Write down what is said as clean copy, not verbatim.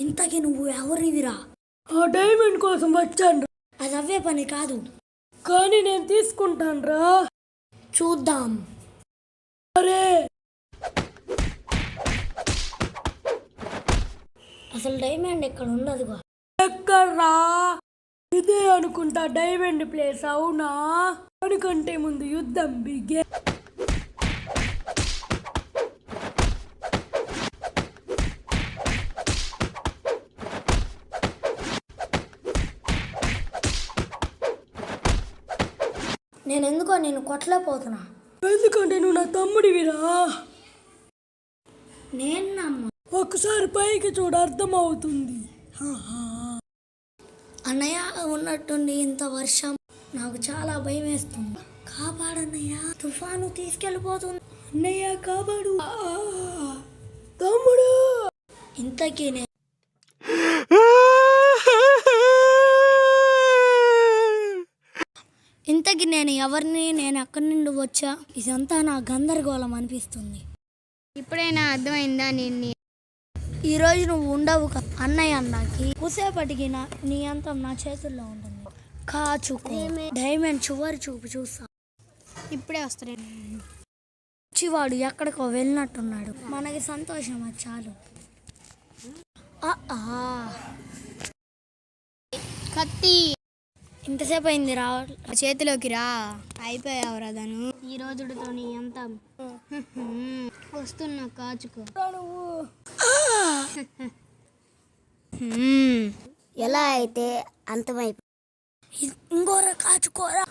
ఇంతకీ నువ్వు ఎవరివిరా? ఆ డైమండ్ కోసం వచ్చాను. అది అవే పని కాదు. కానీ నేను తీసుకుంటాను రా. చూద్దాం. అరే అసలు డైమండ్ ఎక్కడ ఉండదుగా. ఎక్కడ్రా? ఇదే అనుకుంటా డైమండ్ ప్లేస్. అవునా? అనుకంటే ముందు యుద్ధం బిగే. నేనెందుకో నేను కొట్టలేకపోతున్నా. ఎందుకంటే నువ్వు నా తమ్ముడివిరా. నేను నమ్మ. ఒకసారి పైకి చూడు, అర్థమవుతుంది. అన్నయ్య ఉన్నట్టుండి ఇంత వర్షం, నాకు చాలా భయం వేస్తుంది. కాపాడన్నయ్య, తుఫాను తీసుకెళ్ళిపోతుంది. అన్నయ్య కాపాడు. తమ్ముడు. ఇంతకీ నేను ఎవరిని, నేను ఎక్కడి నుండి వచ్చా, ఇదంతా నా గందరగోళం అనిపిస్తుంది. ఇప్పుడైనా అర్థమైందా? నేను ఈరోజు నువ్వు ఉండవు అన్నయ్య అన్నకి. కూసేపటికి నీ అంతం నా చేతుల్లో ఉంటుంది. కాచుకో. డైమండ్ చివరి చూపు చూస్తా. ఇప్పుడే వస్తాడు. చివాడు ఎక్కడికో వెళ్ళినట్టున్నాడు. మనకి సంతోషం అది చాలు. కత్తి ఇంతసేపు అయింది రా. చేతిలోకి రా. అయిపోయావురా దాను. ఈ రోజుతో నీ అంత వస్తున్నా. కాచుకో. ఎలా అయితే అంతమైపో. ఇంకోరా కాచుకోరా.